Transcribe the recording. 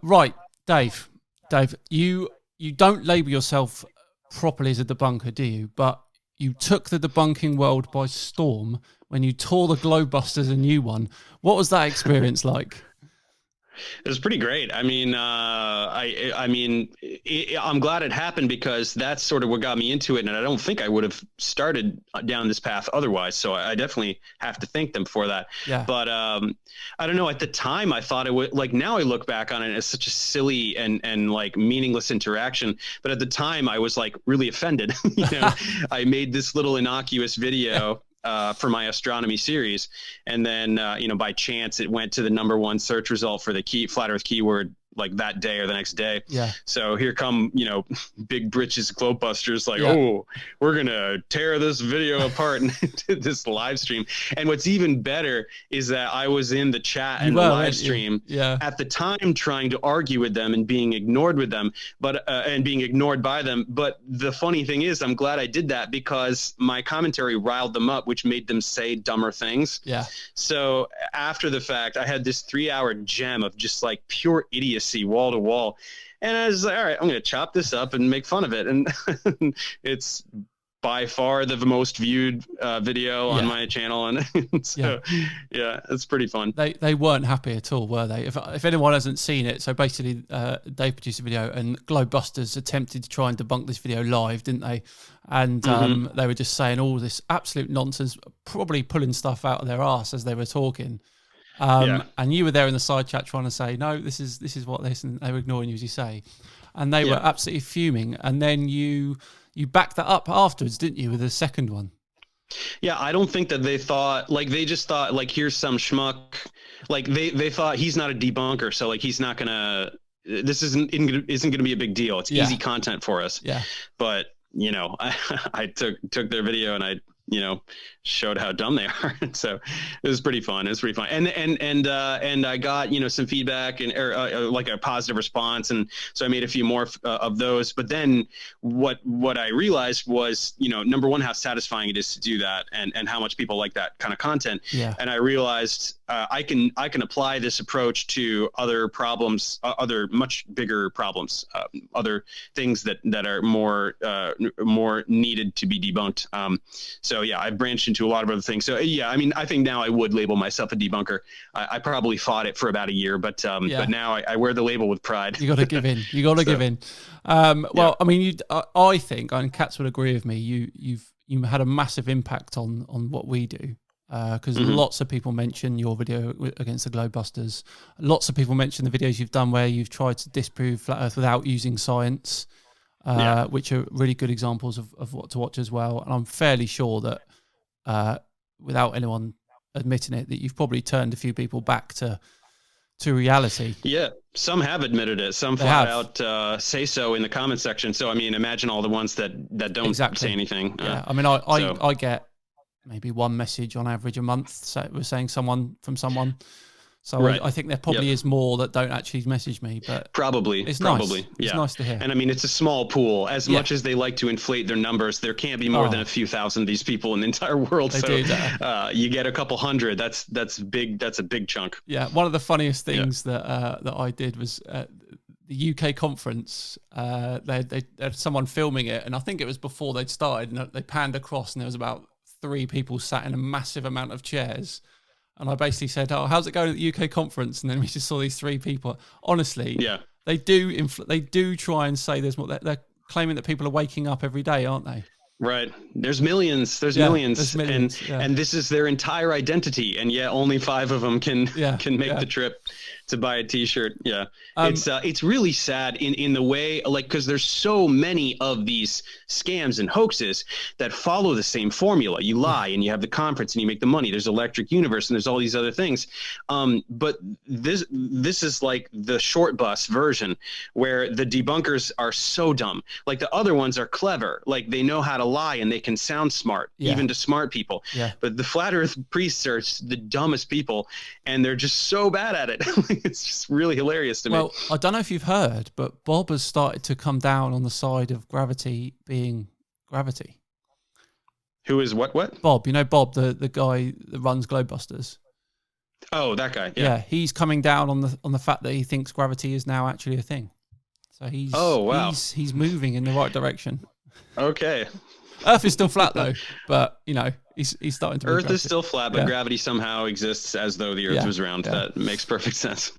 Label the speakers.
Speaker 1: Right, Dave. Dave, you don't label yourself properly as a debunker, do you? But you took the debunking world by storm when you tore the Globebusters a new one. What was that experience like?
Speaker 2: It was pretty great. I mean, I'm glad it happened because that's sort of what got me into it, and I don't think I would have started down this path otherwise. So I definitely have to thank them for that.
Speaker 1: Yeah.
Speaker 2: But I don't know. At the time, I thought it would, like, now I look back on it as such a silly and like meaningless interaction. But at the time, I was like really offended. I made this little innocuous video. For my astronomy series. And then, by chance, it went to the #1 search result for the flat Earth keyword like that day or the next day.
Speaker 1: Yeah.
Speaker 2: So here come, big britches Globebusters like, oh, we're going to tear this video apart and this live stream. And what's even better is that I was in the chat and the live stream at the time trying to argue with them and being ignored with them, and being ignored by them. But the funny thing is, I'm glad I did that because my commentary riled them up, which made them say dumber things.
Speaker 1: Yeah.
Speaker 2: So after the fact, I had this 3-hour gem of just like pure idiocy wall to wall. And I was like, all right, I'm going to chop this up and make fun of it. And it's by far the most viewed video on my channel. And so, it's pretty fun.
Speaker 1: They weren't happy at all, were they? If anyone hasn't seen it, so basically they produced a video and Globebusters attempted to try and debunk this video live, didn't they? And they were just saying all this absolute nonsense, probably pulling stuff out of their arse as they were talking. And you were there in the side chat trying to say, no, this is what this, and they were ignoring you, as you say. And they were absolutely fuming. And then you backed that up afterwards, didn't you, with the second one?
Speaker 2: Yeah, I don't think that they thought, like, they just thought, like, here's some schmuck. Like, they thought he's not a debunker, so, like, he's not going to, this isn't going to be a big deal. It's easy content for us.
Speaker 1: Yeah.
Speaker 2: But, I took their video and I showed how dumb they are. So it was pretty fun. And I got, some feedback and like a positive response. And so I made a few more of those. But then what I realized was, #1, how satisfying it is to do that and how much people like that kind of content.
Speaker 1: Yeah.
Speaker 2: And I realized I can apply this approach to other problems, other much bigger problems, other things that are more needed to be debunked. So yeah, I've branched into a lot of other things. So yeah, I mean, I think now I would label myself a debunker. I probably fought it for about a year, but now I wear the label with pride.
Speaker 1: You got to give in. You got to give in. Well, I mean, I think, and Katz would agree with me, you had a massive impact on what we do. Because lots of people mention your video against the Globebusters. Lots of people mention the videos you've done where you've tried to disprove flat Earth without using science. Which are really good examples of what to watch as well. And I'm fairly sure that without anyone admitting it, that you've probably turned a few people back to reality.
Speaker 2: Yeah, some have admitted it. Some flat out say so in the comment section. So, I mean, imagine all the ones that don't say anything.
Speaker 1: Yeah, I mean, I get maybe one message on average a month. So we're saying someone from someone. So right. I think there probably is more that don't actually message me, but
Speaker 2: probably
Speaker 1: nice.
Speaker 2: Yeah.
Speaker 1: It's nice to hear.
Speaker 2: And I mean, it's a small pool. As much as they like to inflate their numbers, there can't be more than a few thousand of these people in the entire world.
Speaker 1: They
Speaker 2: so
Speaker 1: do that.
Speaker 2: You get a couple hundred. That's big. That's a big chunk.
Speaker 1: Yeah. One of the funniest things that I did was the UK conference. They had someone filming it, and I think it was before they'd started. And they panned across, and there was about 3 people sat in a massive amount of chairs. And I basically said, "Oh, how's it going at the UK conference?" And then we just saw these 3 people. Honestly, they do try and say there's more. They're claiming that people are waking up every day, aren't they?
Speaker 2: Right. There's millions. There's millions. And this is their entire identity. And yet only 5 of them can make the trip to buy a T-shirt. Yeah. It's really sad in the way, like, because there's so many of these scams and hoaxes that follow the same formula. You lie and you have the conference and you make the money. There's Electric Universe and there's all these other things. But this is like the short bus version where the debunkers are so dumb. Like the other ones are clever. Like they know how to lie and they can sound smart, even to smart people. Yeah. But the flat earth priests are the dumbest people and they're just so bad at it. It's just really hilarious to me.
Speaker 1: Well, I don't know if you've heard, but Bob has started to come down on the side of gravity being gravity.
Speaker 2: Who is what?
Speaker 1: Bob, you know Bob, the guy that runs Globebusters.
Speaker 2: Oh, that guy.
Speaker 1: Yeah, he's coming down on the fact that he thinks gravity is now actually a thing. So he's he's moving in the right direction.
Speaker 2: Okay.
Speaker 1: Earth is still flat though, but he's starting to.
Speaker 2: Earth is still flat, but gravity somehow exists as though the Earth was round. That makes perfect sense.